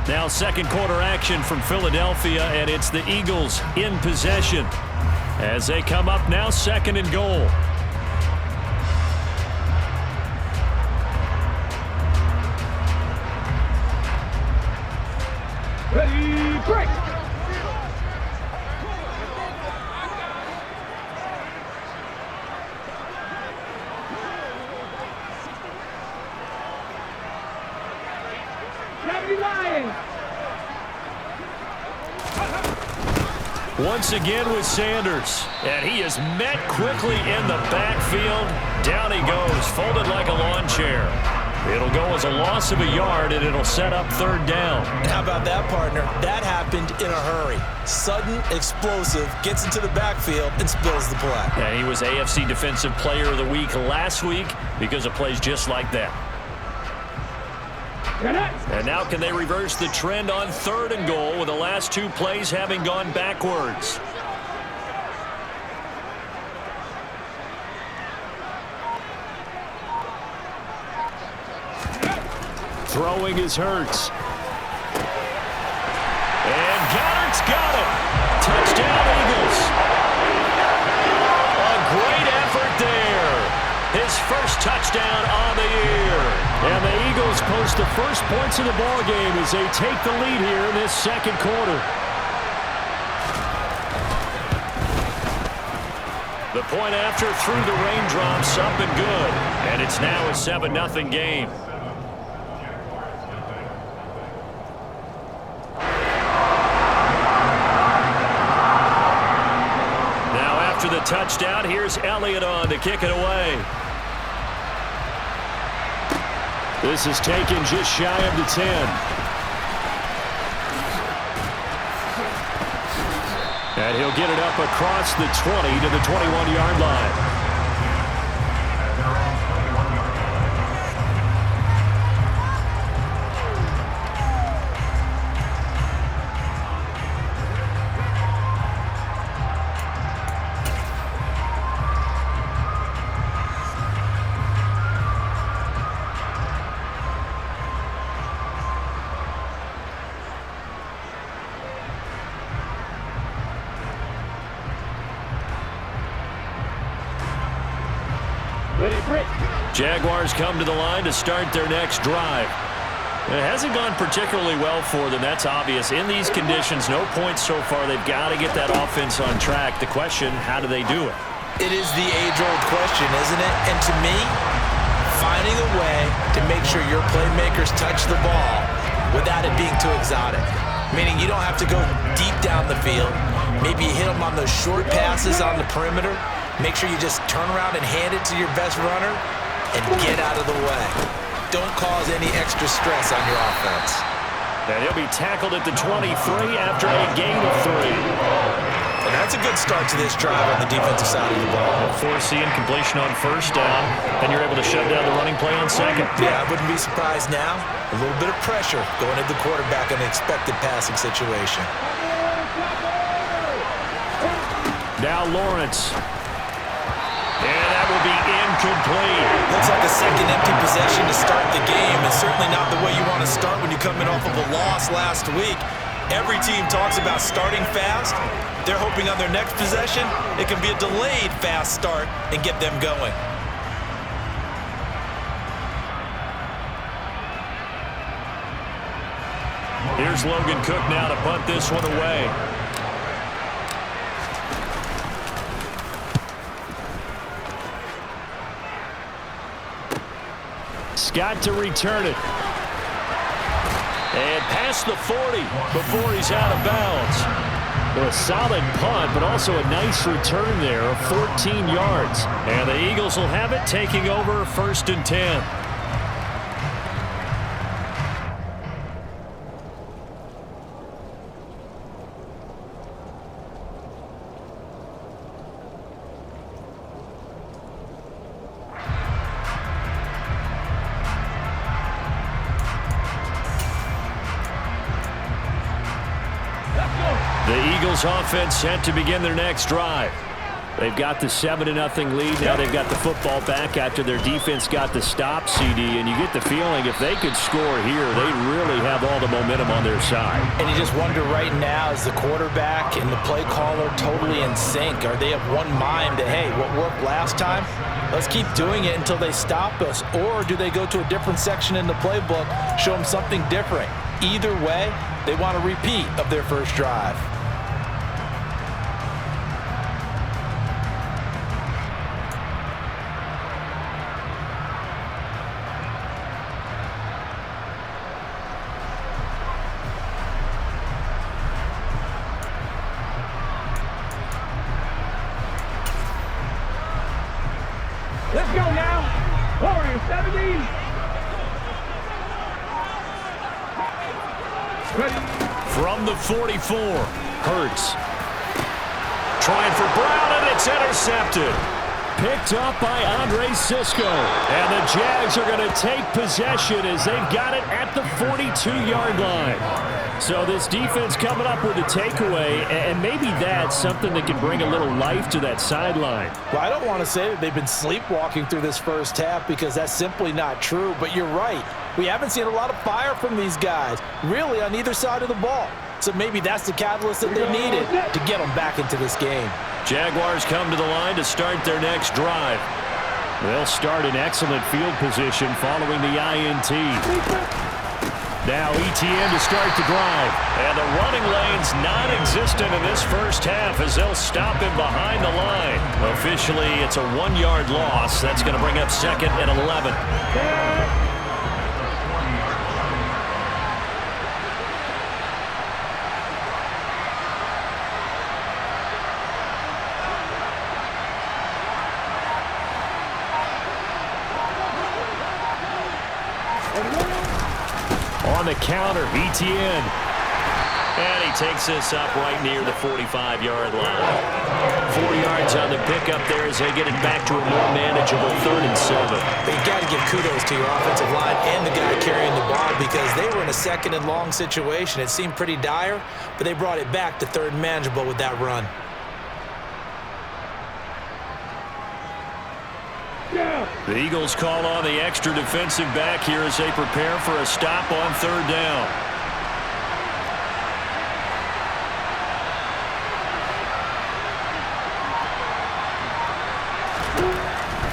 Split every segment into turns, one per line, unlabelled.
Now second quarter action from Philadelphia, and it's the Eagles in possession as they come up now second and goal.
Ready, break!
Once again with Sanders, and he is met quickly in the backfield. Down he goes, folded like a lawn chair. It'll go as a loss of a yard, and it'll set up third down.
How about that, partner? That happened in a hurry. Sudden, explosive, gets into the backfield, and spills the play.
And he was AFC Defensive Player of the Week last week because of plays just like that. And now can they reverse the trend on third and goal with the last two plays having gone backwards? Throwing is Hurts. And Goddard's got it. Touchdown, Eagles. A great effort there. His first touchdown on the year. And the Eagles post the first points of the ball game as they take the lead here in this second quarter. The point after through the raindrops, up and good. And it's now a 7-0 game. Now after the touchdown, here's Elliott on to kick it away. This is taken just shy of the 10. And he'll get it up across the 20 to the 21-yard line. Jaguars come to the line to start their next drive. It hasn't gone particularly well for them, that's obvious. In these conditions, no points so far. They've got to get that offense on track. The question, how do they do it?
It is the age-old question, isn't it? And to me, finding a way to make sure your playmakers touch the ball without it being too exotic. Meaning you don't have to go deep down the field. Maybe you hit them on those short passes on the perimeter. Make sure you just turn around and hand it to your best runner and get out of the way. Don't cause any extra stress on your offense.
And he'll be tackled at the 23 after a gain of 3.
And that's a good start to this drive on the defensive side of the ball.
Forcing completion on first down, and you're able to shut down the running play on second.
Yeah, I wouldn't be surprised now. A little bit of pressure going at the quarterback in an expected passing situation.
Now Lawrence. And that will be incomplete.
Looks like a second empty possession to start the game, and certainly not the way you want to start when you're coming off of a loss last week. Every team talks about starting fast. They're hoping on their next possession, it can be a delayed fast start and get them going.
Here's Logan Cook now to punt this one away. Scott to return it. And past the 40 before he's out of bounds. A solid punt, but also a nice return there of 14 yards. And the Eagles will have it, taking over 1st and 10. The Eagles offense set to begin their next drive. They've got the 7-0 lead. Now they've got the football back after their defense got the stop, CD. And you get the feeling if they could score here, they really have have all the momentum on their side.
And you just wonder right now, is the quarterback and the play caller totally in sync? Are they of one mind that, hey, what worked last time, let's keep doing it until they stop us? Or do they go to a different section in the playbook, show them something different? Either way, they want a repeat of their first drive.
Let's go now. Warriors 70.
From the 44, Hurts. Trying for Brown, and it's intercepted. Picked up by Andre Sisco. And the Jags are going to take possession as they've got it at the 42-yard line. So this defense coming up with a takeaway, and maybe that's something that can bring a little life to that sideline.
Well, I don't want to say that they've been sleepwalking through this first half because that's simply not true, but you're right. We haven't seen a lot of fire from these guys, really, on either side of the ball. So maybe that's the catalyst that they needed to get them back into this game.
Jaguars come to the line to start their next drive. They'll start in excellent field position following the INT. Now ETN to start the drive. And the running lane's non-existent in this first half as they'll stop him behind the line. Officially, it's a 1-yard loss. That's going to bring up 2nd and 11. On the counter, ETN. And he takes this up right near the 45-yard line. 4 yards on the pickup there as they get it back to a more manageable 3rd and 7.
But you got to give kudos to your offensive line and the guy carrying the ball because they were in a 2nd and long situation. It seemed pretty dire, but they brought it back to 3rd and manageable with that run.
The Eagles call on the extra defensive back here as they prepare for a stop on 3rd down.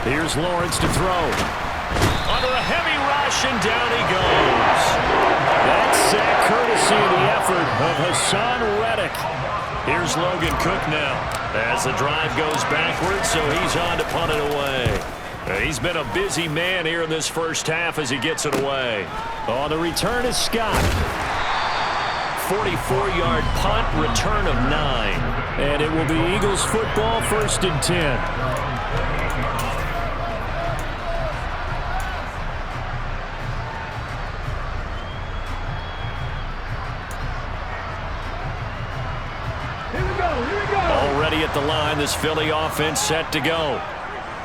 Here's Lawrence to throw. Under a heavy rush, and down he goes. That's sack courtesy of the effort of Hassan Reddick. Here's Logan Cook now as the drive goes backwards, so he's on to punt it away. He's been a busy man here in this first half as he gets it away. On the return is Scott. 44-yard punt, return of 9. And it will be Eagles football, 1st and 10. Already at the line, this Philly offense set to go.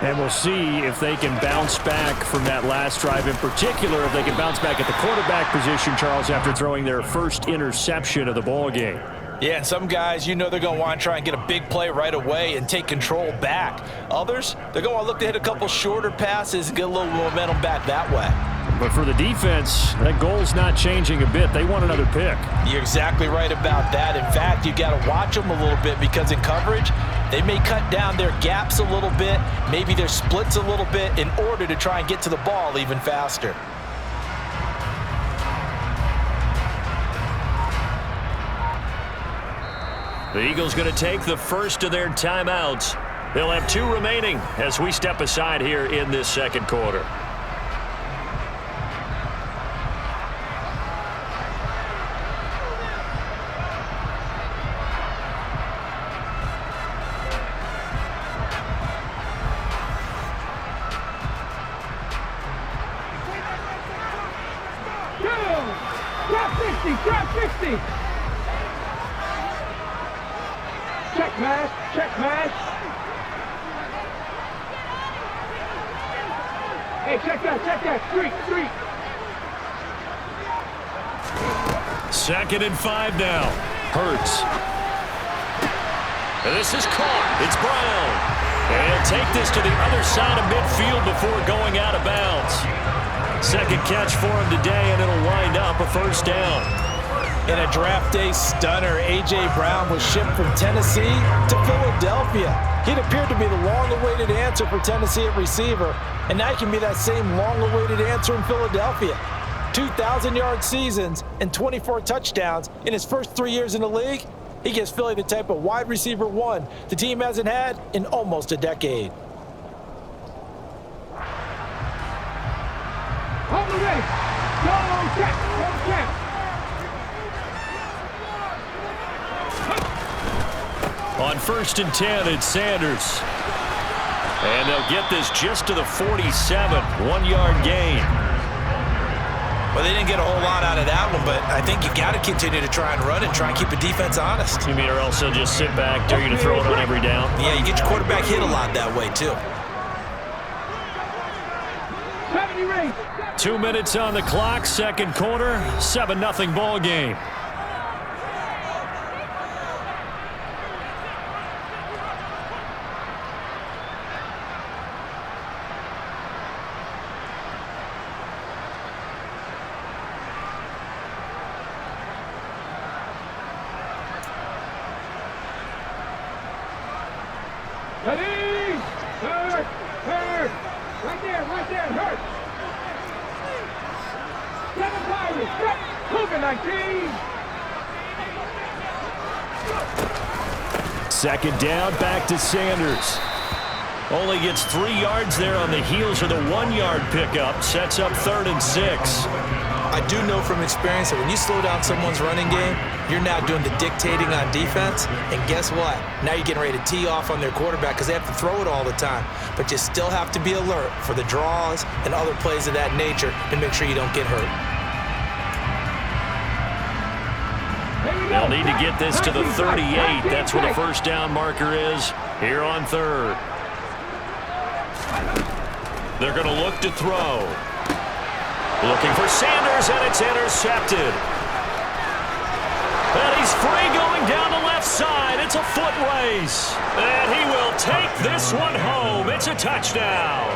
And we'll see if they can bounce back from that last drive, in particular if they can bounce back at the quarterback position, Charles, after throwing their first interception of the ball game.
Yeah, and some guys, you know they're going to want to try and get a big play right away and take control back. Others, they're going to look to hit a couple shorter passes and get a little momentum back that way.
But for the defense, that goal's not changing a bit. They want another pick.
You're exactly right about that. In fact, you got to watch them a little bit because in coverage, they may cut down their gaps a little bit, maybe their splits a little bit in order to try and get to the ball even faster.
The Eagles going to take the first of their timeouts. They'll have 2 remaining as we step aside here in this second quarter.
Drop 60. Check pass. Hey, check that. Street.
2nd and 5 now. Hurts. And this is caught. It's Brown. And he'll take this to the other side of midfield before going out of bounds. Second catch for him today, and it'll wind up a first down.
In a draft day stunner, A.J. Brown was shipped from Tennessee to Philadelphia. He'd appeared to be the long-awaited answer for Tennessee at receiver, and now he can be that same long-awaited answer in Philadelphia. 2,000-yard seasons and 24 touchdowns in his first 3 years in the league. He gives Philly the type of wide receiver one the team hasn't had in almost a decade.
Hold the race. Go check. Go check.
On 1st and 10, it's Sanders. And they'll get this just to the 47. 1-yard gain.
Well, they didn't get a whole lot out of that one, but I think you got to continue to try and run and try and keep the defense honest.
You mean or else they'll just sit back, dare you to throw it on every down?
Yeah, you get your quarterback hit a lot that way, too.
2 minutes on the clock, second quarter, 7-0 ball game.
Right there, hurt. Seven Pirates, step, 19.
Second down, back to Sanders. Only gets 3 yards there on the heels of the 1-yard pickup. Sets up 3rd and 6.
I do know from experience that when you slow down someone's running game, you're now doing the dictating on defense. And guess what? Now you're getting ready to tee off on their quarterback because they have to throw it all the time. But you still have to be alert for the draws and other plays of that nature to make sure you don't get hurt.
They'll need to get this to the 38. That's where the first down marker is here on 3rd. They're going to look to throw. Looking for Sanders, and it's intercepted. And he's free going down the left side. It's a foot race. And he will take this one home. It's a touchdown.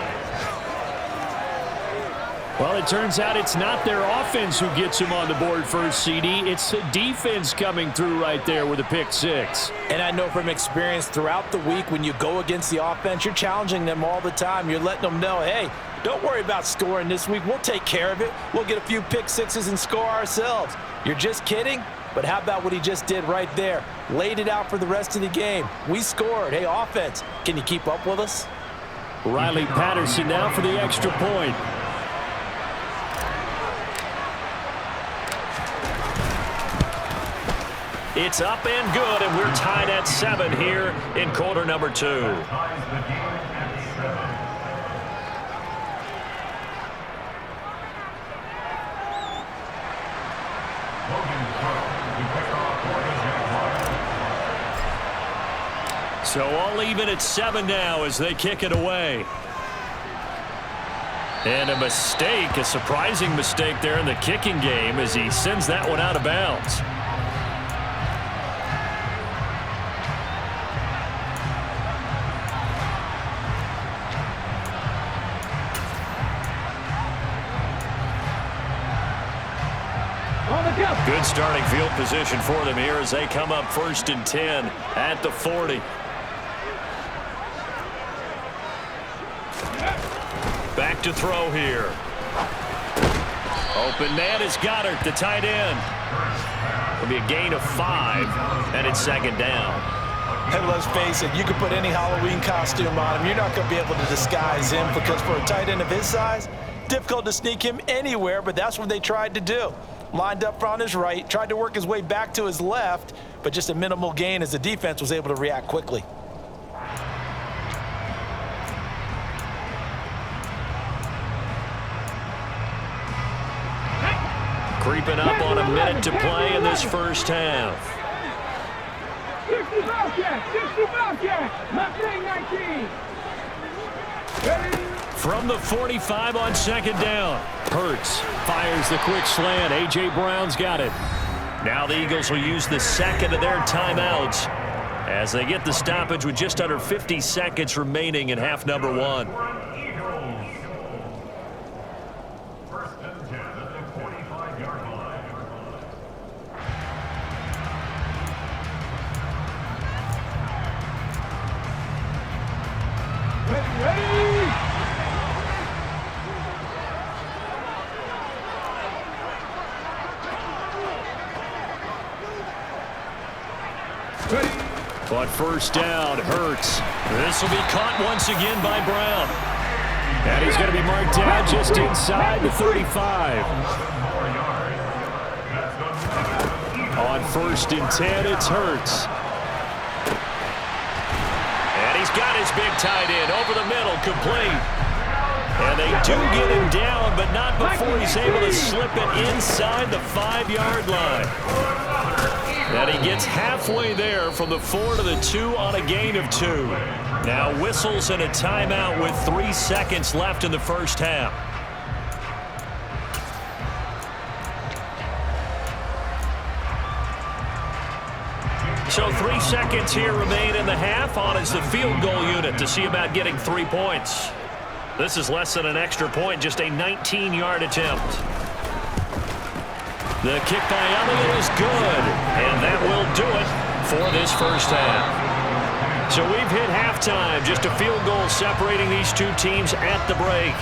Well, it turns out it's not their offense who gets him on the board first, CD. It's the defense coming through right there with a pick 6.
And I know from experience throughout the week when you go against the offense, you're challenging them all the time. You're letting them know, hey, don't worry about scoring this week. We'll take care of it. We'll get a few pick 6s and score ourselves. You're just kidding? But how about what he just did right there? Laid it out for the rest of the game. We scored. Hey, offense, can you keep up with us?
Riley Patterson now for the extra point. It's up and good, and we're tied at 7 here in quarter number 2. So all even at 7 now as they kick it away. And a mistake, a surprising mistake there in the kicking game as he sends that one out of bounds. Good starting field position for them here as they come up 1st and 10 at the 40. Back to throw here. Open man is Goddard, the tight end. It'll be a gain of 5, and it's 2nd down.
And let's face it, you can put any Halloween costume on him. You're not going to be able to disguise him because for a tight end of his size, difficult to sneak him anywhere, but that's what they tried to do. Lined up on his right, tried to work his way back to his left, but just a minimal gain as the defense was able to react quickly.
Creeping up on a minute to play in this first half.
60 Bobcat, left wing 19.
From the 45 on 2nd down. Hurts fires the quick slant. A.J. Brown's got it. Now the Eagles will use the second of their timeouts as they get the stoppage with just under 50 seconds remaining in half number 1. But first down, Hurts. This will be caught once again by Brown. And he's going to be marked down just inside the 35. On 1st and 10, it's Hurts. And he's got his big tight end over the middle, complete. And they do get him down, but not before he's able to slip it inside the 5-yard line. And he gets halfway there from the 4 to the 2 on a gain of 2. Now whistles and a timeout with 3 seconds left in the first half. So 3 seconds here remain in the half. On is the field goal unit to see about getting 3 points. This is less than an extra point, just a 19-yard attempt. The kick by Elliott is good, and that will do it for this first half. So we've hit halftime, just a field goal separating these two teams at the break.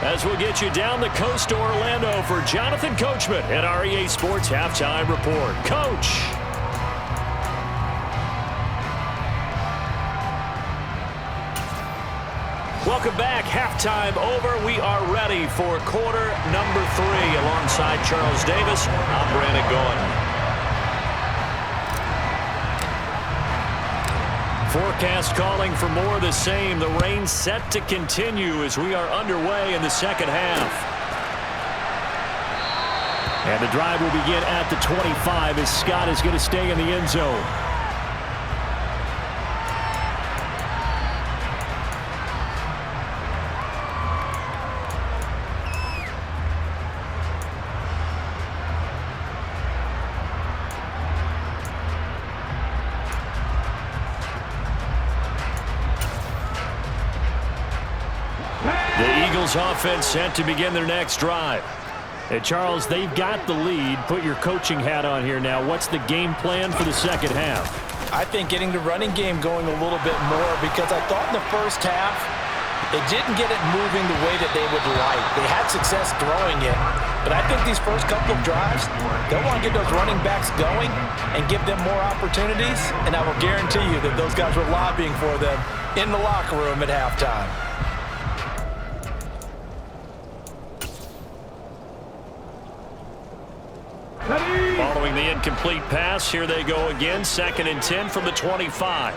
As we'll get you down the coast to Orlando for Jonathan Coachman at our EA Sports Halftime Report. Coach. Welcome back. Halftime over. We are ready for quarter number 3. Alongside Charles Davis, I'm Brandon Gaudin. Forecast calling for more of the same. The rain set to continue as we are underway in the second half. And the drive will begin at the 25 as Scott is going to stay in the end zone. Offense set to begin their next drive. Hey, Charles, they've got the lead. Put your coaching hat on here now. What's the game plan for the second half?
I think getting the running game going a little bit more, because I thought in the first half they didn't get it moving the way that they would like. They had success throwing it, but I think these first couple of drives, they'll want to get those running backs going and give them more opportunities, and I will guarantee you that those guys were lobbying for them in the locker room at halftime.
Following the incomplete pass, here they go again. 2nd and 10 from the 25.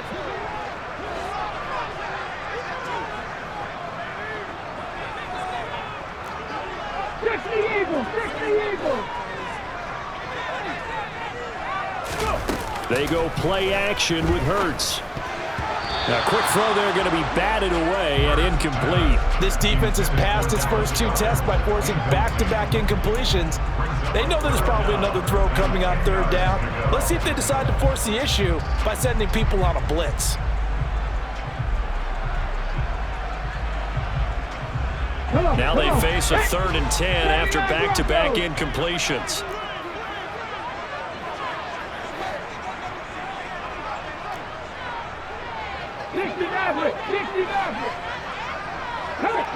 Fix the Eagles! Fix the Eagles!
They go play action with Hurts. Now, quick throw there, going to be batted away and incomplete.
This defense has passed its first 2 tests by forcing back-to-back incompletions. They know there's probably another throw coming on 3rd down. Let's see if they decide to force the issue by sending people on a blitz.
Now they face a 3rd and 10 after back-to-back incompletions.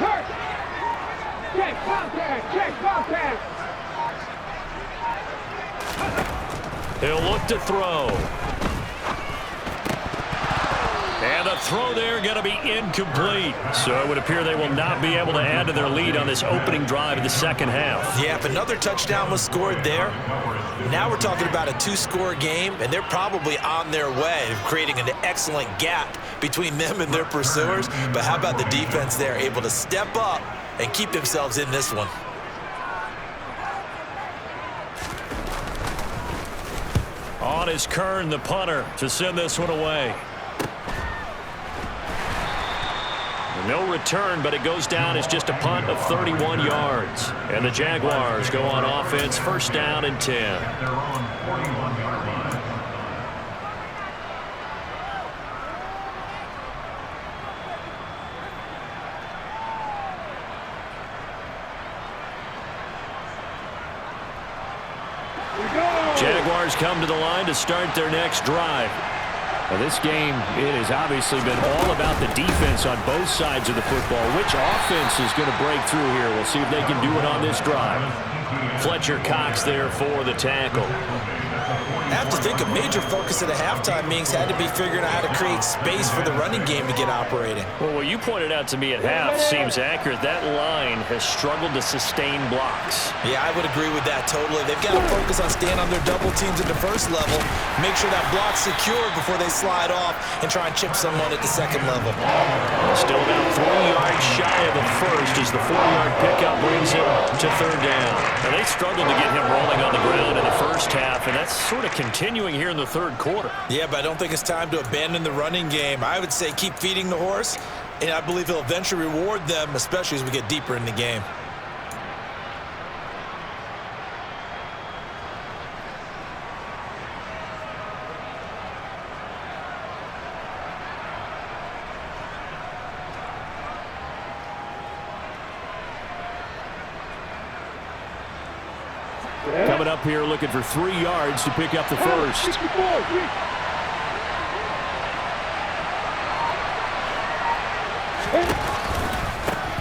Hurt! Check contact! Check contact!
He'll look to throw. And the throw there going to be incomplete. So it would appear they will not be able to add to their lead on this opening drive of the second half.
Yeah, if another touchdown was scored there, now we're talking about a 2-score game, and they're probably on their way of creating an excellent gap between them and their pursuers. But how about the defense there, able to step up and keep themselves in this one?
On is Kern, the punter, to send this one away. No return, but it goes down as just a punt of 31 yards. And the Jaguars go on offense, 1st down and 10. Jaguars come to the line to start their next drive. Now this game, it has obviously been all about the defense on both sides of the football. Which offense is going to break through here? We'll see if they can do it on this drive. Fletcher Cox there for the tackle.
I have to think a major focus at the halftime meetings had to be figuring out how to create space for the running game to get operating.
Well, what you pointed out to me at half seems accurate. That line has struggled to sustain blocks.
Yeah, I would agree with that totally. They've got to focus on staying on their double teams at the first level, make sure that block's secured before they slide off and try and chip someone at the second level.
Still about 3 yards shy of the first as the 4-yard pickup brings him to third down. Now, they struggled to get him rolling on the ground in the first half, and that's sort of continuing here in the third quarter.
Yeah, but I don't think it's time to abandon the running game. I would say keep feeding the horse, and I believe he'll eventually reward them, especially as we get deeper in the game.
Coming up here looking for 3 yards to pick up the first.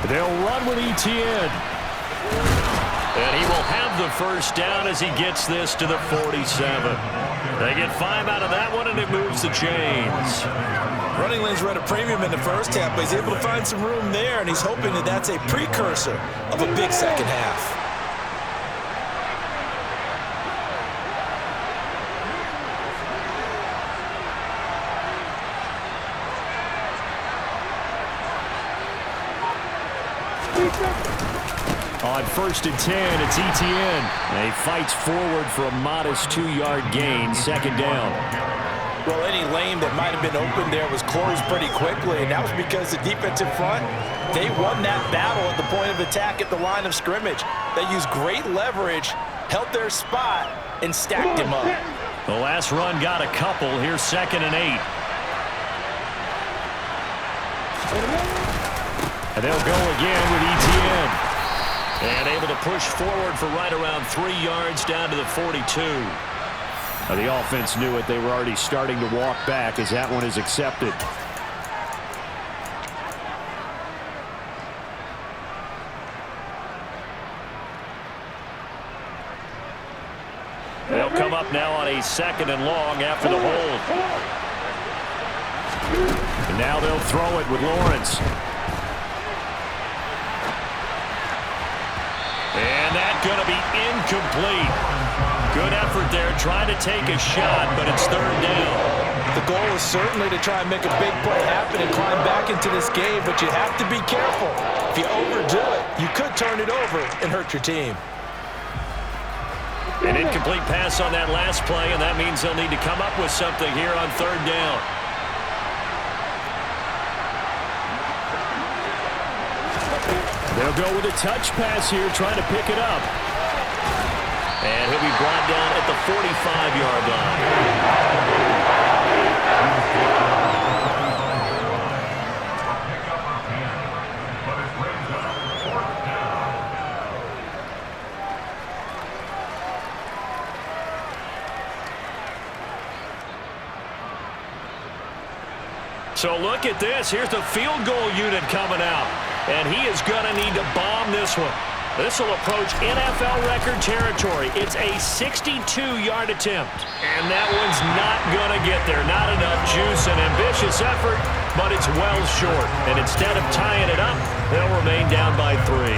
They'll run with Etienne. And he will have the first down as he gets this to the 47. They get 5 out of that one, and it moves the chains.
Running lanes were at a premium in the first half, but he's able to find some room there, and he's hoping that that's a precursor of a big second half.
On 1st and 10, it's Etienne. And he fights forward for a modest 2-yard gain, second down.
Well, any lane that might have been open there was closed pretty quickly, and that was because the defensive front, they won that battle at the point of attack at the line of scrimmage. They used great leverage, held their spot, and stacked him up.
The last run got a couple. Here's 2nd and 8. And they'll go again with Etienne. And able to push forward for right around 3 yards down to the 42. Now, the offense knew it. They were already starting to walk back as that one is accepted. They'll come up now on a 2nd and long after the hold. And now they'll throw it with Lawrence. And that's going to be incomplete. Good effort there, trying to take a shot, but it's 3rd down.
The goal is certainly to try and make a big play happen and climb back into this game, but you have to be careful. If you overdo it, you could turn it over and hurt your team.
An incomplete pass on that last play, and that means they'll need to come up with something here on 3rd down. They'll go with a touch pass here, trying to pick it up. And he'll be brought down at the 45-yard line. So look at this. Here's the field goal unit coming out. And he is going to need to bomb this one. This will approach NFL record territory. It's a 62-yard attempt. And that one's not going to get there. Not enough juice and ambitious effort, but it's well short. And instead of tying it up, they'll remain down by 3.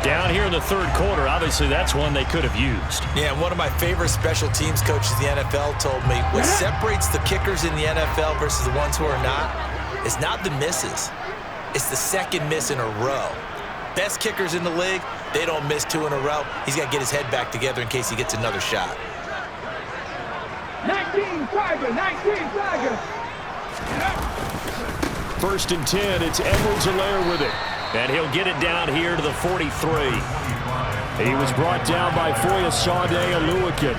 Down here in the 3rd quarter, obviously that's one they could have used.
Yeah, one of my favorite special teams coaches in the NFL told me what separates the kickers in the NFL versus the ones who are not is not the misses. It's the second miss in a row. Best kickers in the league, they don't miss 2 in a row. He's got to get his head back together in case he gets another shot.
19 Tiger, 19 Tiger.
1st and 10, it's Edwards-Helaire with it. And he'll get it down here to the 43. He was brought down by Foyesade Oluwakin.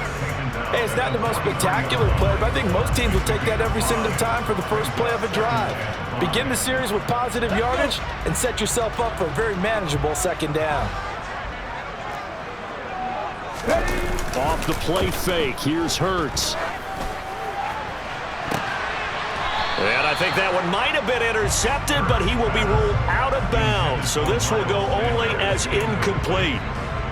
Hey, it's not the most spectacular play, but I think most teams will take that every single time for the first play of a drive. Begin the series with positive yardage and set yourself up for a very manageable 2nd down.
Off the play fake, here's Hurts. And I think that one might have been intercepted, but he will be ruled out of bounds. So this will go only as incomplete.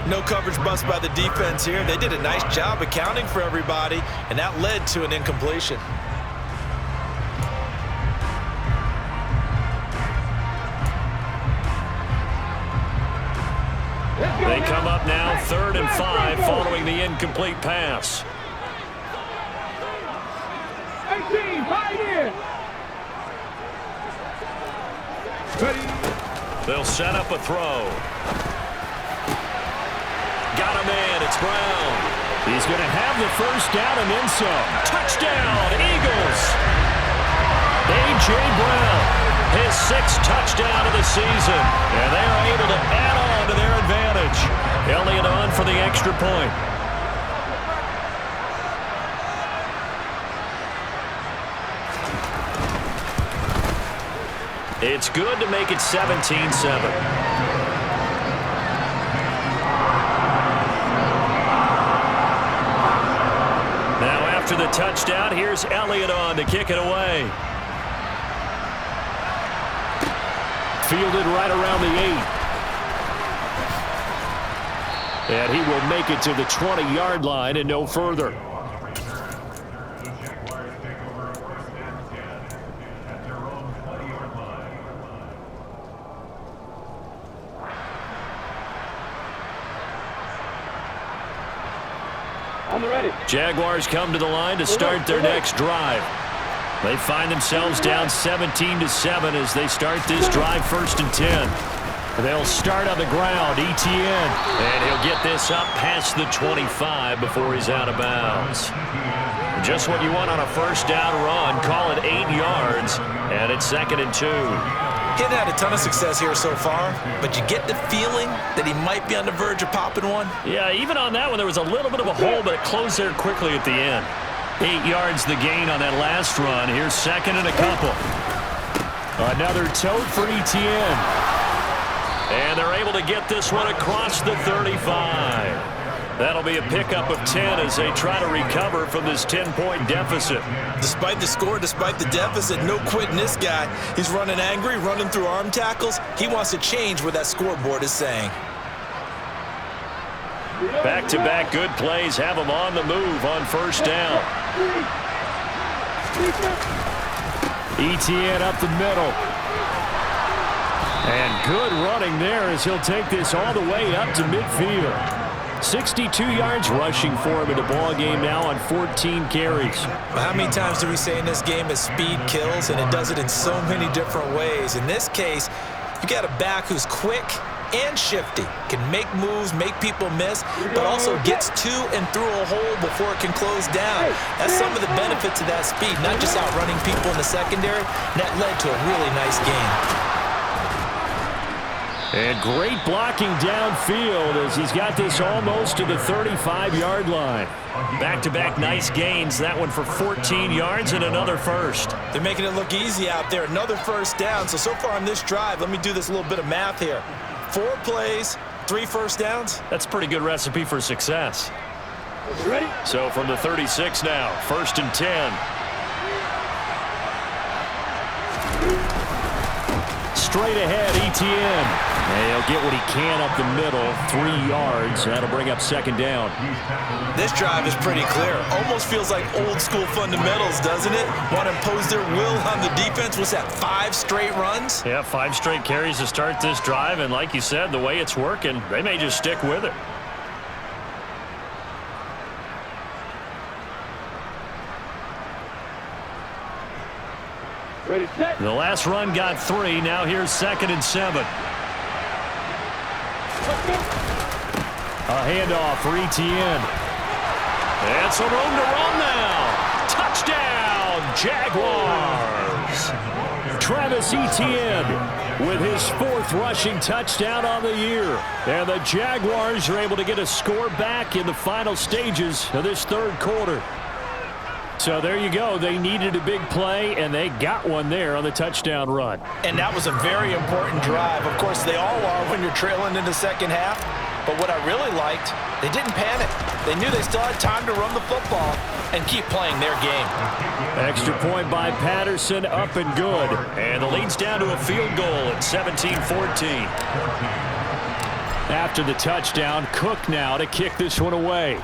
No coverage bust by the defense here. They did a nice job accounting for everybody, and that led to an incompletion.
They come up now 3rd and 5 following the incomplete pass.
18, 5 in.
They'll set up a throw. Got him in. It's Brown. He's going to have the first down and then some. Touchdown, Eagles. A.J. Brown, his 6th touchdown of the season. And they are able to add on to their advantage. Elliott on for the extra point. It's good to make it 17-7. After the touchdown, here's Elliott on to kick it away. Fielded right around the 8. And he will make it to the 20-yard line and no further. Jaguars come to the line to start their next drive. They find themselves down 17-7 as they start this drive 1st and 10. They'll start on the ground, Etienne, and he'll get this up past the 25 before he's out of bounds. Just what you want on a first down run, call it 8 yards, and it's 2nd and 2.
He's had a ton of success here so far, but you get the feeling that he might be on the verge of popping one.
Yeah, even on that one, there was a little bit of a hole, but it closed there quickly at the end. 8 yards the gain on that last run. Here's 2nd and a couple. Another tote for Etienne. And they're able to get this one across the 35. That'll be a pickup of 10 as they try to recover from this 10-point deficit.
Despite the score, despite the deficit, no quitting this guy. He's running angry, running through arm tackles. He wants to change what that scoreboard is saying.
Back-to-back good plays have him on the move on first down. Etienne up the middle. And good running there as he'll take this all the way up to midfield. 62 yards rushing for him in the ball game now on 14 carries.
How many times do we say in this game that speed kills, and it does it in so many different ways? In this case, you got a back who's quick and shifty, can make moves, make people miss, but also gets to and through a hole before it can close down. That's some of the benefits of that speed, not just outrunning people in the secondary. That led to a really nice game.
And great blocking downfield as he's got this almost to the 35-yard line. Back-to-back nice gains. That one for 14 yards and another first.
They're making it look easy out there. Another first down. So far on this drive, let me do this little bit of math here. 4 plays, 3 first downs.
That's a pretty good recipe for success.
Ready?
So from the 36 now, 1st and 10. Straight ahead, Etienne. And he'll get what he can up the middle, 3 yards. That'll bring up 2nd down.
This drive is pretty clear. Almost feels like old school fundamentals, doesn't it? Want to impose their will on the defense. What's that, 5 straight runs?
Yeah, 5 straight carries to start this drive. And like you said, the way it's working, they may just stick with it.
Ready, set.
The last run got 3. Now here's 2nd and 7. A handoff for Etienne. And some room to run now. Touchdown, Jaguars. Travis Etienne with his 4th rushing touchdown on the year. And the Jaguars are able to get a score back in the final stages of this 3rd quarter. So there you go. They needed a big play, and they got one there on the touchdown run.
And that was a very important drive. Of course, they all are when you're trailing in the second half. But what I really liked, they didn't panic. They knew they still had time to run the football and keep playing their game.
Extra point by Patterson, up and good. And the lead's down to a field goal at 17-14. After the touchdown, Cook now to kick this one away.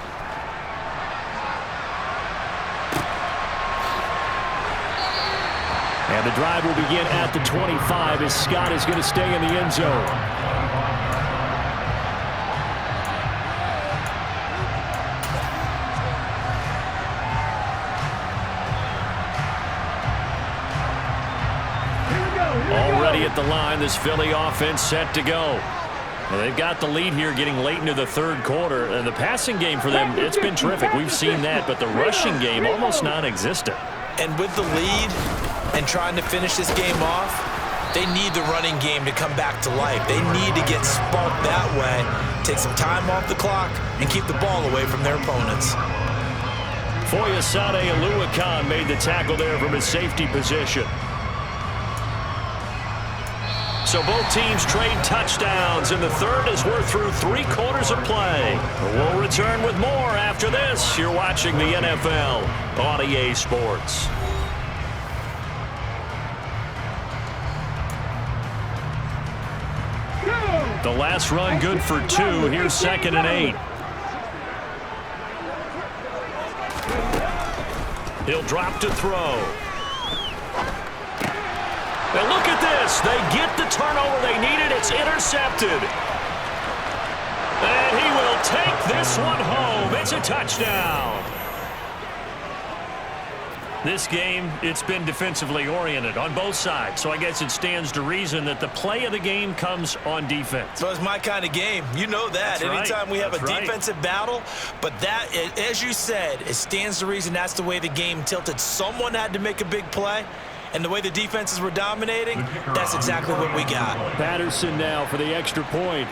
And the drive will begin at the 25 as Scott is going to stay in the end zone. Already at the line, this Philly offense set to go. Well, they've got the lead here getting late into the third quarter. And the passing game for them, it's been terrific. We've seen that, but the rushing game almost non-existent.
And with the lead and trying to finish this game off, they need the running game to come back to life. They need to get sparked that way, take some time off the clock, and keep the ball away from their opponents.
Foyesade Oluwakan made the tackle there from his safety position. So both teams trade touchdowns, and the third as we're through 3 quarters of play. We'll return with more after this. You're watching the NFL on EA Sports. The last run good for 2. Here's 2nd and 8. He'll drop to throw. And look at this. They get the turnover they needed. It's intercepted. And he will take this one home. It's a touchdown. This game, it's been defensively oriented on both sides. So I guess it stands to reason that the play of the game comes on defense.
So it's my kind of game. You know that.
That's
Anytime
right.
we have
That's
a defensive battle. But that, as you said, it stands to reason that's the way the game tilted. Someone had to make a big play. And the way the defenses were dominating, that's exactly what we got.
Patterson now for the extra point.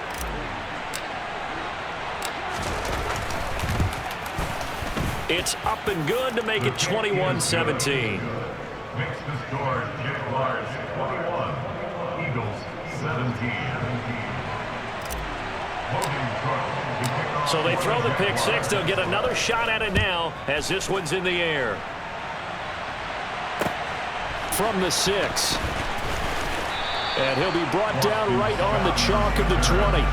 It's up and good to make it 21-17.
Makes the score Jaguars 21, Eagles 17.
So they throw the pick six. They'll get another shot at it now as this one's in the air. From the 6. And he'll be brought down right on the chalk of the 20.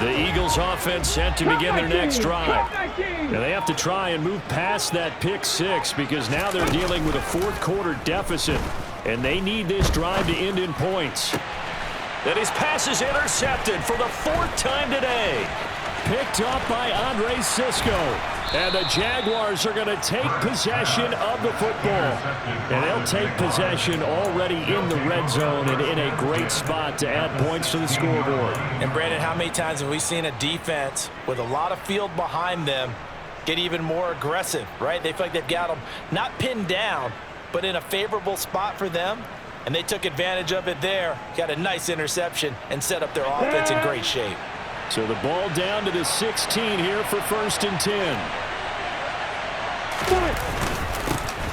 The Eagles offense set to begin their next drive. And they have to try and move past that pick six because now they're dealing with a fourth quarter deficit. And they need this drive to end in points. And his pass is intercepted for the 4th time today. Picked up by Andre Sisco. And the Jaguars are going to take possession of the football. And they'll take possession already in the red zone and in a great spot to add points to the scoreboard.
And Brandon, how many times have we seen a defense with a lot of field behind them get even more aggressive, right? They feel like they've got them not pinned down, but in a favorable spot for them. And they took advantage of it there, got a nice interception, and set up their offense in great shape.
So the ball down to the 16 here for 1st and 10.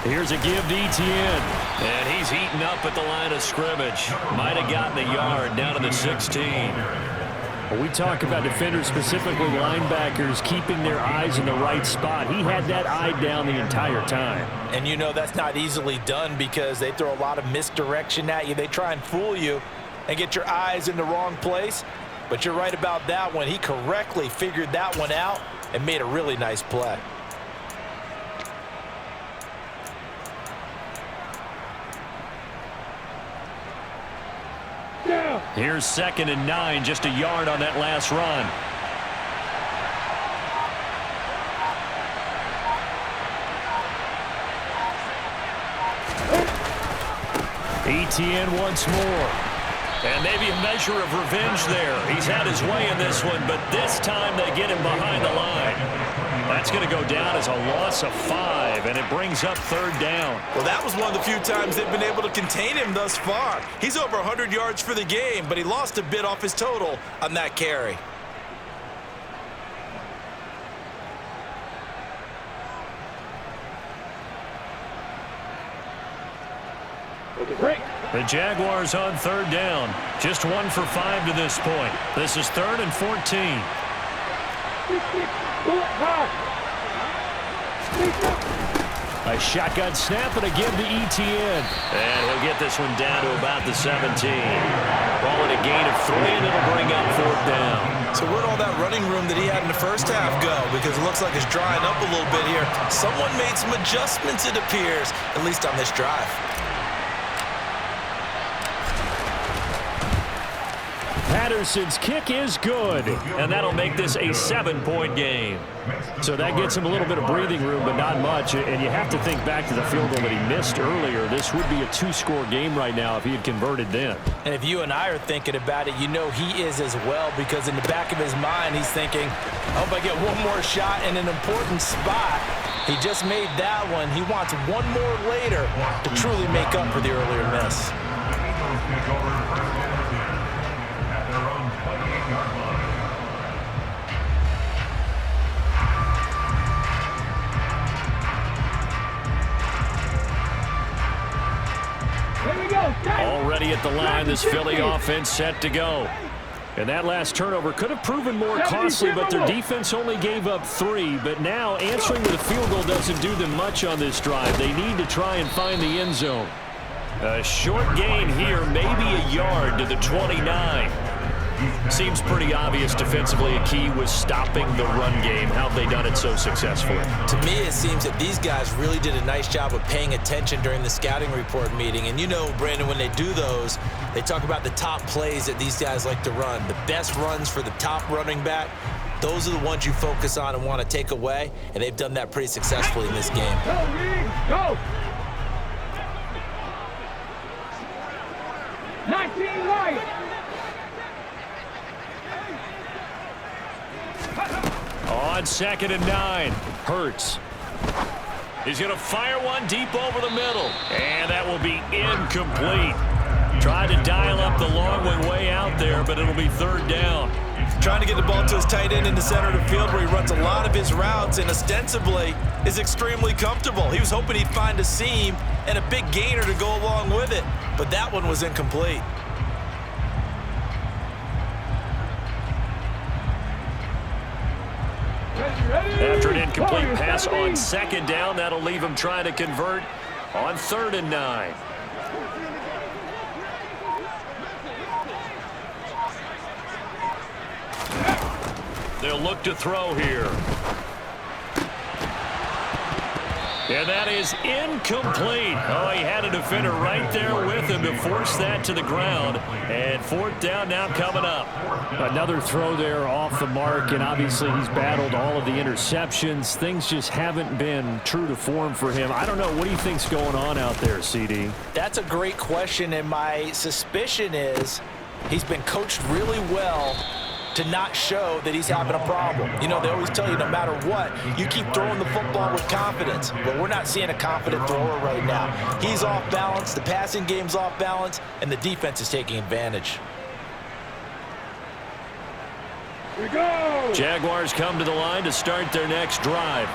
Here's a give to Etienne. And he's eaten up at the line of scrimmage. Might have gotten a yard down to the 16. When we talk about defenders, specifically linebackers, keeping their eyes in the right spot. He had that eye down the entire time.
And you know that's not easily done because they throw a lot of misdirection at you. They try and fool you and get your eyes in the wrong place. But you're right about that one. He correctly figured that one out and made a really nice play.
Here's 2nd and 9, just a yard on that last run. Etienne once more. And maybe a measure of revenge there. He's had his way in this one, but this time they get him behind the line. That's going to go down as a loss of 5, and it brings up 3rd down.
Well, that was one of the few times they've been able to contain him thus far. He's over 100 yards for the game, but he lost a bit off his total on that carry.
The Jaguars on 3rd down. Just 1 for 5 to this point. This is 3rd and 14. A shotgun snap and a give to ETN. And he'll get this one down to about the 17. Ball at a gain of 3, and it'll bring up 4th down.
So where'd all that running room that he had in the first half go? Because it looks like it's drying up a little bit here. Someone made some adjustments, it appears, at least on this drive.
Patterson's kick is good, and that'll make this a 7-point game. So that gets him a little bit of breathing room, but not much. And you have to think back to the field goal that he missed earlier. This would be a 2-score game right now if he had converted then.
And if you and I are thinking about it, you know he is as well, because in the back of his mind, he's thinking, I hope I get one more shot in an important spot. He just made that one. He wants one more later to truly make up for the earlier miss.
Already at the line, this Philly offense set to go. And that last turnover could have proven more costly, but their defense only gave up 3. But now answering with a field goal doesn't do them much on this drive. They need to try and find the end zone. A short gain here, maybe a yard to the 29. Seems pretty obvious defensively a key was stopping the run game. How have they done it so successfully?
To me, it seems that these guys really did a nice job of paying attention during the scouting report meeting. And you know, Brandon, when they do those, they talk about the top plays that these guys like to run. The best runs for the top running back, those are the ones you focus on and want to take away. And they've done that pretty successfully in this game.
Go! 19 right!
On 2nd and 9, Hurts. He's going to fire one deep over the middle. And that will be incomplete. Tried to dial up the long one way out there, but it'll be 3rd down.
Trying to get the ball to his tight end in the center of the field where he runs a lot of his routes and ostensibly is extremely comfortable. He was hoping he'd find a seam and a big gainer to go along with it, but that one was incomplete.
After an incomplete pass on 2nd down, that'll leave him trying to convert on 3rd and 9. They'll look to throw here. And that is incomplete. Oh, he had a defender right there with him to force that to the ground. And 4th down now coming up. Another throw there off the mark, and obviously he's battled all of the interceptions. Things just haven't been true to form for him. I don't know. What do you think's going on out there, CD?
That's a great question, and my suspicion is he's been coached really well to not show that he's having a problem. You know, they always tell you no matter what, you keep throwing the football with confidence. But we're not seeing a confident thrower right now. He's off balance, the passing game's off balance, and the defense is taking advantage.
Here we go!
Jaguars come to the line to start their next drive.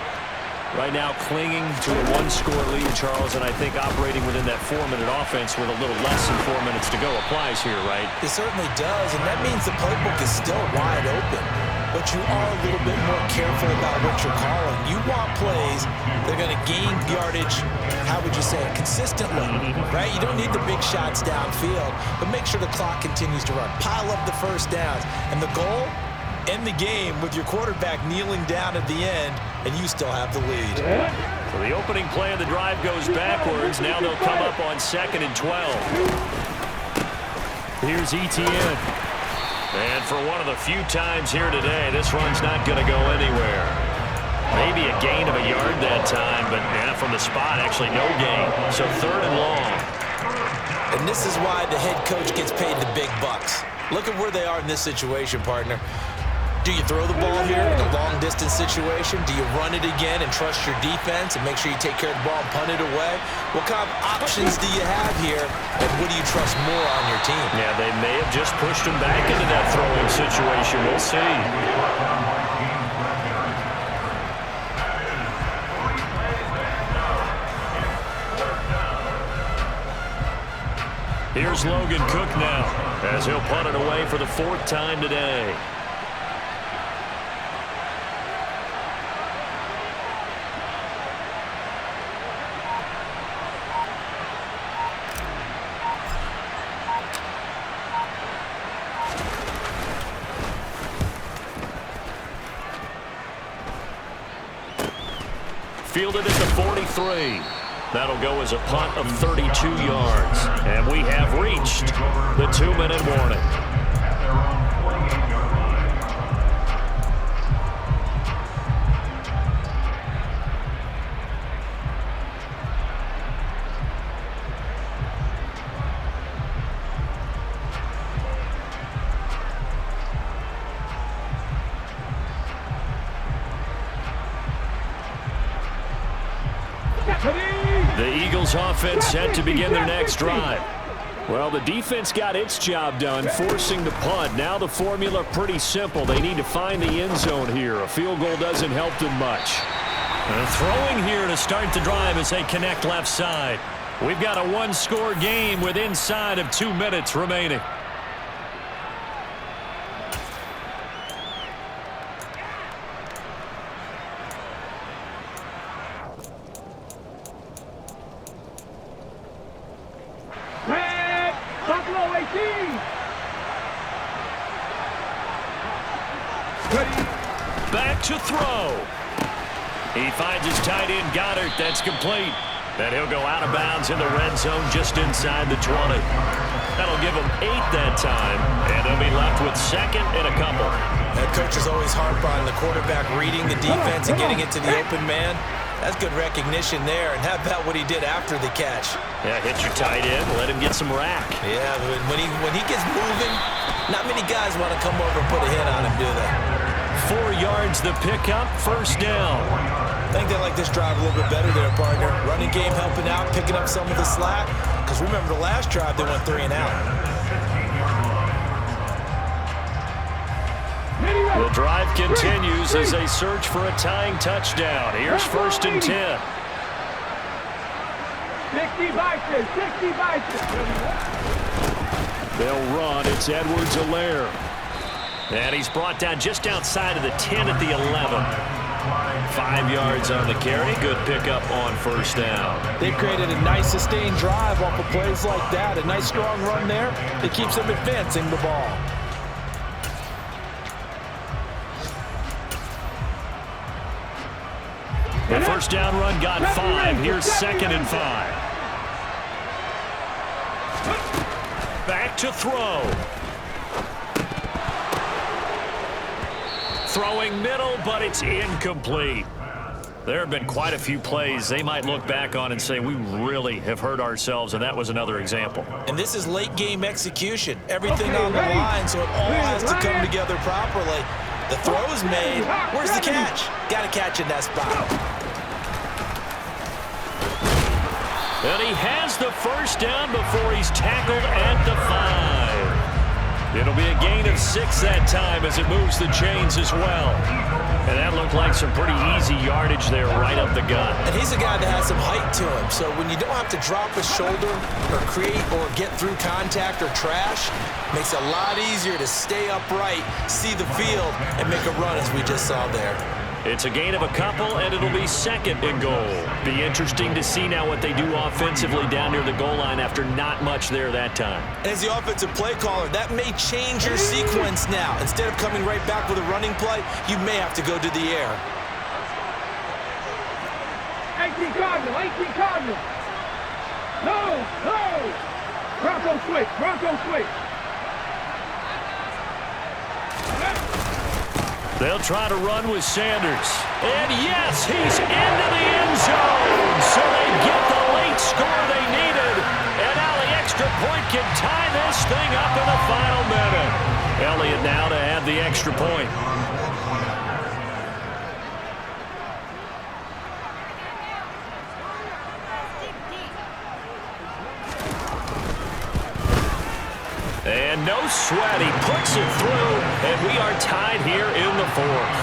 Right now clinging to a 1-score lead, Charles, and I think operating within that 4-minute offense with a little less than 4 minutes to go applies here, right?
It certainly does, and that means the playbook is still wide open. But you are a little bit more careful about what you're calling. You want plays that are going to gain yardage, how would you say it, consistently, right? You don't need the big shots downfield, but make sure the clock continues to run. Pile up the first downs, and the goal, end the game with your quarterback kneeling down at the end, and you still have the lead.
So the opening play of the drive goes backwards. Now they'll come up on 2nd and 12. Here's ETN. And for one of the few times here today, this run's not going to go anywhere. Maybe a gain of a yard that time, but from the spot, actually no gain. So 3rd and long.
And this is why the head coach gets paid the big bucks. Look at where they are in this situation, partner. Do you throw the ball here, the long distance situation? Do you run it again and trust your defense and make sure you take care of the ball and punt it away? What kind of options do you have here, and what do you trust more on your team?
Yeah, they may have just pushed him back into that throwing situation. We'll see. Here's Logan Cook now, as he'll punt it away for the 4th time today. Fielded at the 43. That'll go as a punt of 32 yards. And we have reached the 2-minute warning.
At their own 48-yard line.
The Eagles offense set to begin their next drive. Well, the defense got its job done, forcing the punt. Now the formula pretty simple. They need to find the end zone here. A field goal doesn't help them much. And throwing here to start the drive as they connect left side. We've got a one-score game with inside of 2 minutes remaining.
Buffalo 18.
Back to throw. He finds his tight end, Goddard. That's complete. And he'll go out of bounds in the red zone just inside the 20. That'll give him 8 that time. And they'll be left with 2nd and a couple.
Head coaches always harp on the quarterback reading the defense and getting it to the open man. That's good recognition there. And how about what he did after the catch?
Yeah, hit your tight end, let him get some rack.
Yeah, when he gets moving, not many guys want to come over and put a hit on him, do they?
4 yards the pickup, 1st down.
I think they like this drive a little bit better there, partner. Running game helping out, picking up some of the slack. Because remember the last drive, they went 3 and out.
The drive continues as they search for a tying touchdown. Here's 1st and 10.
60 Bison, 60 Bison.
They'll run. It's Edwards-Helaire. And he's brought down just outside of the 10 at the 11. 5 yards on the carry. Good pickup on 1st down.
They've created a nice sustained drive off of plays like that. A nice strong run there. It keeps them advancing the ball.
The 1st down run got 5. Here's 2nd and 5. Back to throw. Throwing middle, but it's incomplete. There have been quite a few plays they might look back on and say, we really have hurt ourselves, and that was another example.
And this is late game execution. Everything on the line, so it all has to come together properly. The throw's made. Where's the catch? Got to catch in that spot.
And he has the 1st down before he's tackled at the 5. It'll be a gain of 6 that time as it moves the chains as well. And that looked like some pretty easy yardage there right up the gut.
And he's a guy that has some height to him, so when you don't have to drop a shoulder or create or get through contact or trash, makes it a lot easier to stay upright, see the field, and make a run as we just saw there.
It's a gain of a couple, and it'll be 2nd and goal. Be interesting to see now what they do offensively down near the goal line after not much there that time.
As the offensive play caller, that may change your sequence now. Instead of coming right back with a running play, you may have to go to the air.
18 Cardinal, 18 Cardinal. No, no. Bronco switch, Bronco switch.
They'll try to run with Sanders. And yes, he's into the end zone. So they get the late score they needed. And now the extra point can tie this thing up in the final minute. Elliott now to add the extra point. no sweat. He puts it through, and we are tied here in the fourth.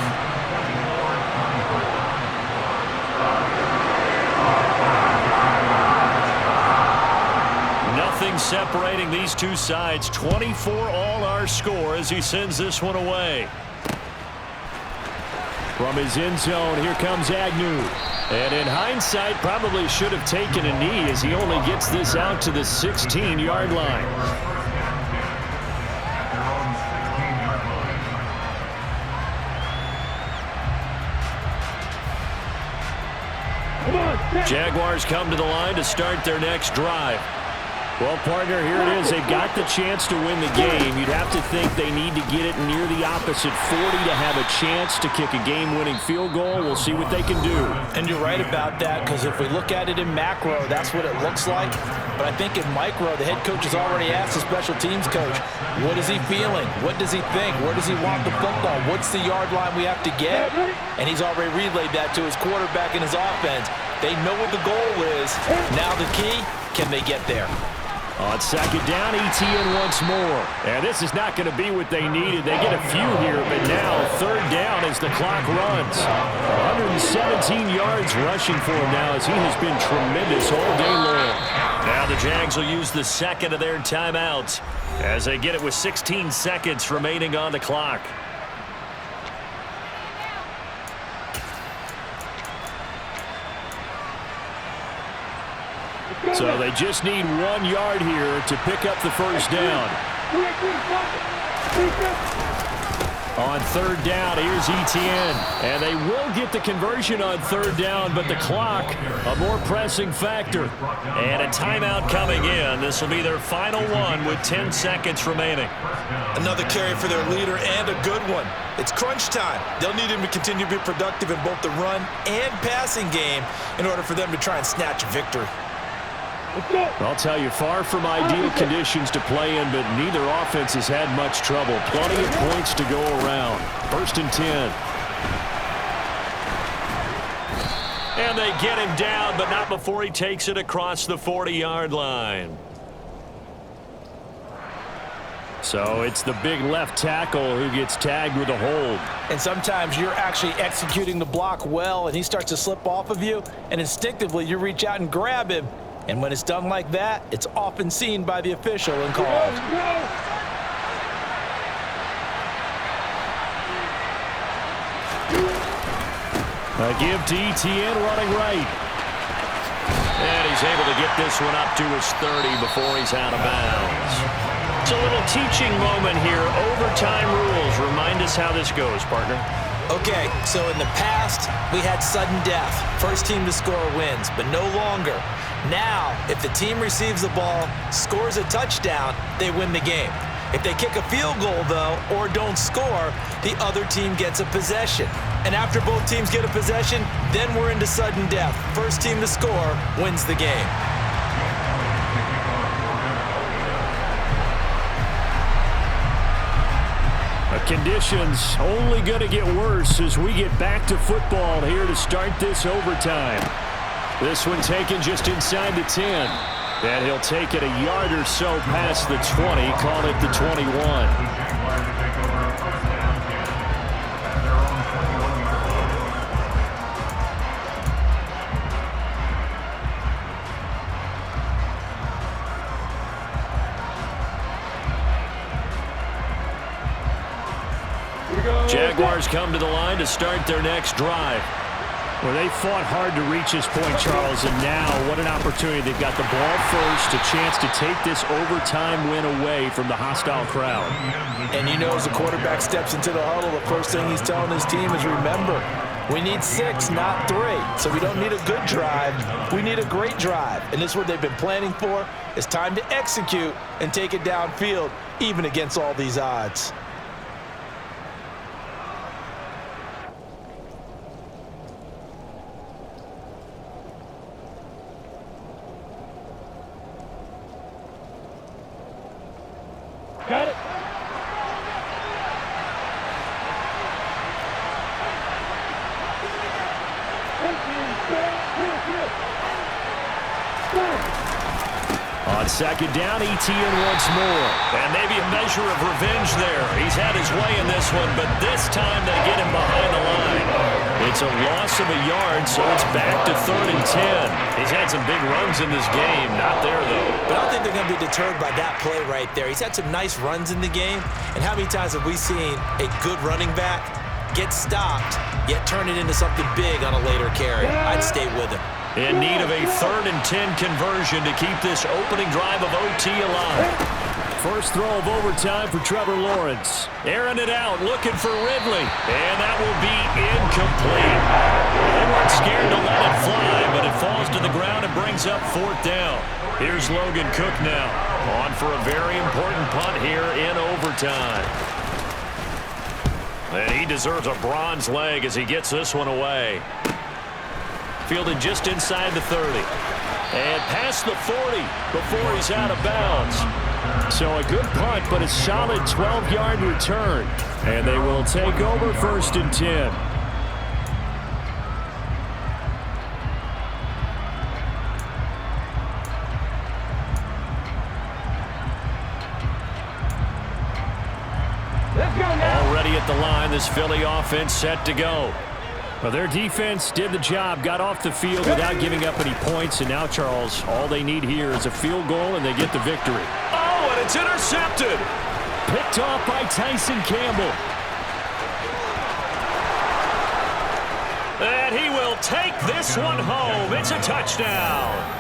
Nothing separating these two sides. 24 all our score as he sends this one away. From his end zone, here comes Agnew. And in hindsight, probably should have taken a knee as he only gets this out to the 16-yard line. Jaguars come to the line to start their next drive. Well, partner, here it is. They've got the chance to win the game. You'd have to think they need to get it near the opposite 40 to have a chance to kick a game-winning field goal. We'll see what they can do.
And you're right about that, because if we look at it in macro, that's what it looks like. But I think in micro, the head coach has already asked the special teams coach, what is he feeling? What does he think? Where does he want the football? What's the yard line we have to get? And he's already relayed that to his quarterback and his offense. They know what the goal is. Now the key, can they get there?
On second down, ETN once more. And this is not going to be what they needed. They get a few here, but now third down as the clock runs. 117 yards rushing for him now as he has been tremendous all day long. Now the Jags will use the second of their timeouts as they get it with 16 seconds remaining on the clock. So they just need 1 yard here to pick up the first down. On third down, here's ETN. And they will get the conversion on third down, but the clock, a more pressing factor. And a timeout coming in. This will be their final one with 10 seconds remaining.
Another carry for their leader and a good one. It's crunch time. They'll need him to continue to be productive in both the run and passing game in order for them to try and snatch a victory.
I'll tell you, far from ideal conditions to play in, but neither offense has had much trouble. Plenty of points to go around. First and 10. And they get him down, but not before he takes it across the 40-yard line. So it's the big left tackle who gets tagged with a hold.
And sometimes you're actually executing the block well, and he starts to slip off of you, and instinctively you reach out and grab him. And when it's done like that, it's often seen by the official and called.
A give to ETN running right. And he's able to get this one up to his 30 before he's out of bounds. It's a little teaching moment here. Overtime rules. Remind us how this goes, partner.
Okay, so in the past, we had sudden death. First team to score wins, but no longer. Now, if the team receives the ball, scores a touchdown, they win the game. If they kick a field goal, though, or don't score, the other team gets a possession. And after both teams get a possession, then we're into sudden death. First team to score wins the game.
Conditions only going to get worse as we get back to football here to start this overtime. This one taken just inside the 10. And he'll take it a yard or so past the 20, call it the 21. Jaguars come to the line to start their next drive. Well, they fought hard to reach this point, Charles, and now what an opportunity. They've got the ball first, a chance to take this overtime win away from the hostile crowd.
And you know, as the quarterback steps into the huddle, the first thing he's telling his team is, remember, we need 6, not 3. So we don't need a good drive. We need a great drive. And this is what they've been planning for. It's time to execute and take it downfield, even against all these odds.
Got it.
On On second down, ETN once more. And maybe a measure of revenge there. He's had his way in this one, but this time they get him behind the line. It's a loss of a yard, so it's back to 3rd and 10. He's had some big runs in this game. Not there, though.
But I don't think they're going to be deterred by that play right there. He's had some nice runs in the game. And how many times have we seen a good running back get stopped, yet turn it into something big on a later carry? I'd stay with him.
In need of a 3rd and 10 conversion to keep this opening drive of OT alive. First throw of overtime for Trevor Lawrence. Airing it out, looking for Ridley. And that will be incomplete. They weren't scared to let it fly, but it falls to the ground and brings up 4th down. Here's Logan Cook now. On for a very important punt here in overtime. And he deserves a bronze leg as he gets this one away. Fielded just inside the 30. And past the 40 before he's out of bounds. So a good punt, but a solid 12-yard return. And they will take over 1st and 10.
Let's go now.
Already at the line, this Philly offense set to go. Well, their defense did the job, got off the field without giving up any points. And now, Charles, all they need here is a field goal, and they get the victory. Oh, and it's intercepted. Picked off by Tyson Campbell. And he will take this one home. It's a touchdown.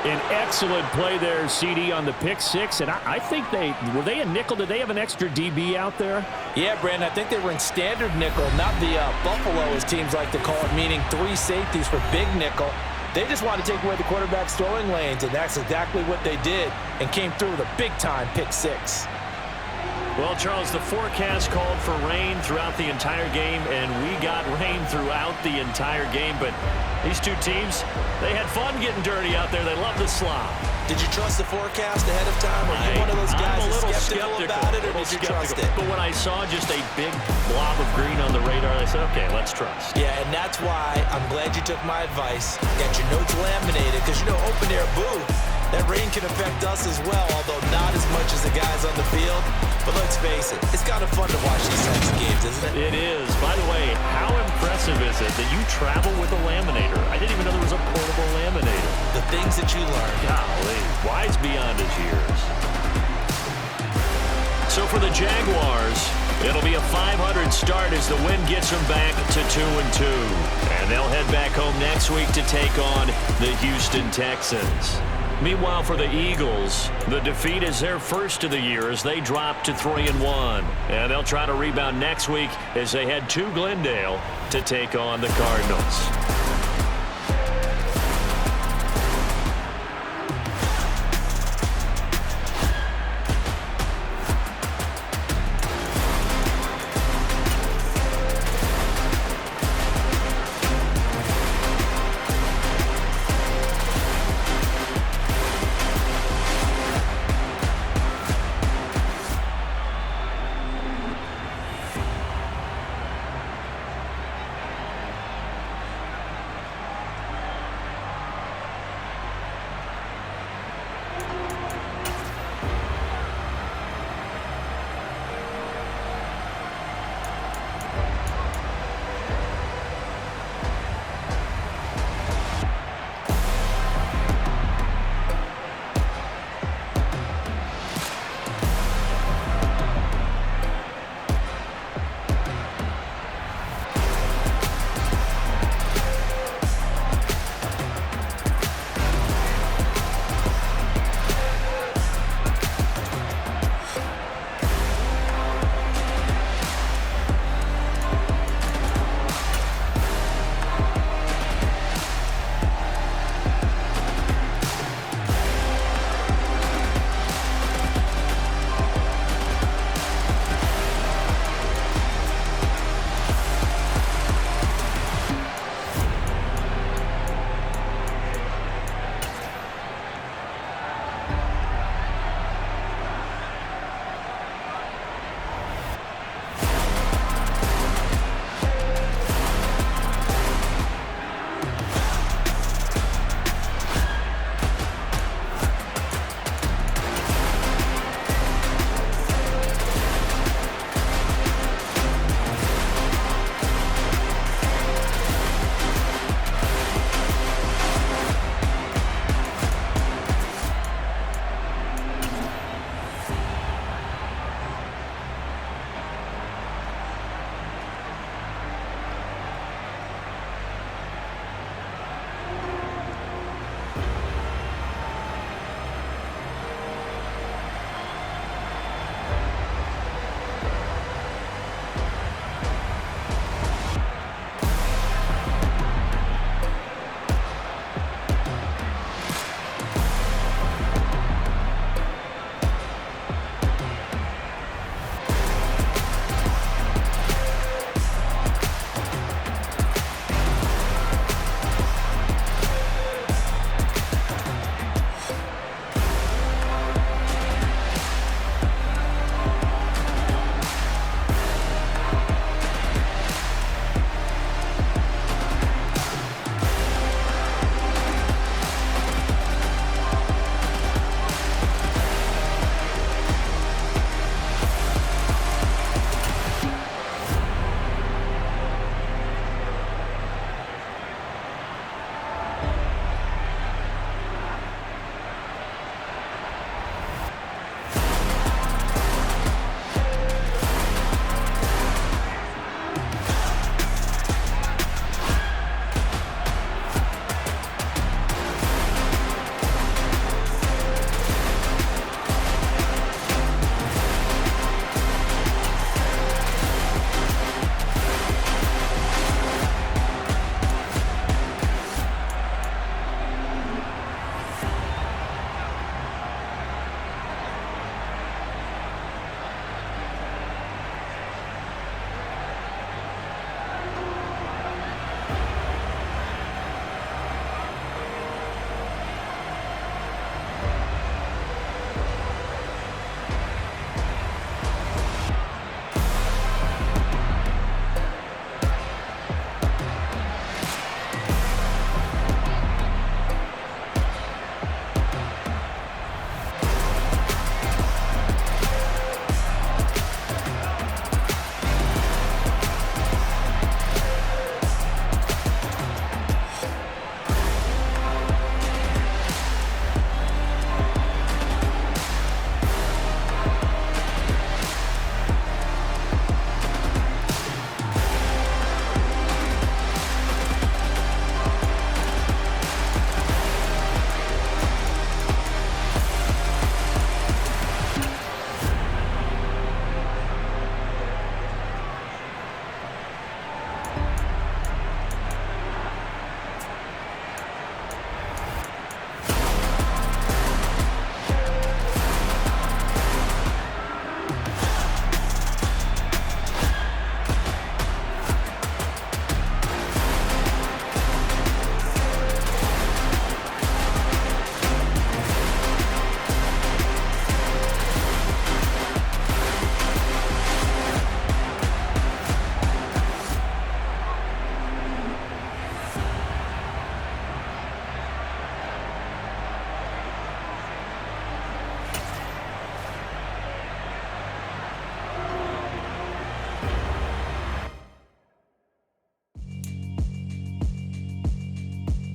An excellent play there, CD, on the pick six. And I think were they a nickel? Did they have an extra DB out there?
Yeah, Brandon, I think they were in standard nickel, not the Buffalo, as teams like to call it, meaning 3 safeties for big nickel. They just wanted to take away the quarterback's throwing lanes, and that's exactly what they did, and came through with a big-time pick six.
Well, Charles, the forecast called for rain throughout the entire game, and we got rain throughout the entire game. But these two teams, they had fun getting dirty out there. They love the slop.
Did you trust the forecast ahead of time? Or are you one of those guys that's skeptical about it, or did you trust it?
But when I saw just a big blob of green on the radar, I said, okay, let's trust.
Yeah, and that's why I'm glad you took my advice. Got your notes laminated, because, you know, open-air booth, that rain can affect us as well, although not as much as the guys on the field. But let's face it, it's kind of fun to watch these types of games, isn't it?
It is. By the way, how impressive is it that you travel with a laminator? I didn't even know there was a portable laminator.
The things that you learn.
Golly, wise beyond his years. So for the Jaguars, it'll be a 500 start as the win gets them back to 2-2. And they'll head back home next week to take on the Houston Texans. Meanwhile, for the Eagles, the defeat is their first of the year as they drop to 3-1. And they'll try to rebound next week as they head to Glendale to take on the Cardinals.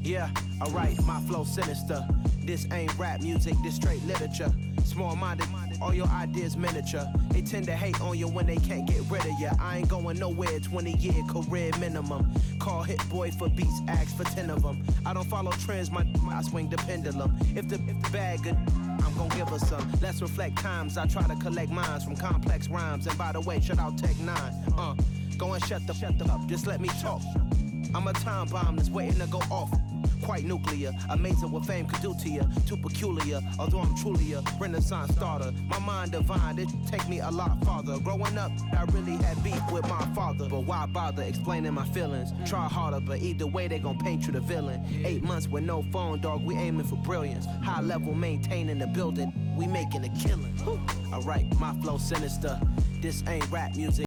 Yeah, alright, my flow sinister. This ain't rap music, this straight literature. Small-minded, all your ideas miniature. They tend to hate on you when they can't get rid of you. I ain't going nowhere, 20-year career minimum. Call Hit Boy for beats, ask for 10 of them. I don't follow trends, I swing the pendulum. If the bag good, I'm gon' give her some. Let's reflect times, I try to collect minds from complex rhymes. And by the way, shout out Tech 9. Go and shut the up, just let me talk. I'm a time bomb that's waiting to go off. Quite nuclear, amazing what fame could do to you. Too peculiar, although I'm truly a renaissance starter. My mind divine, it take me a lot farther. Growing up, I really had beef with my father. But why bother explaining my feelings? Try harder, but either way they gon' paint you the villain. 8 months with no phone, dog, we aiming for brilliance. High level maintaining the building, we making a killing. Alright, my flow sinister. This ain't rap music.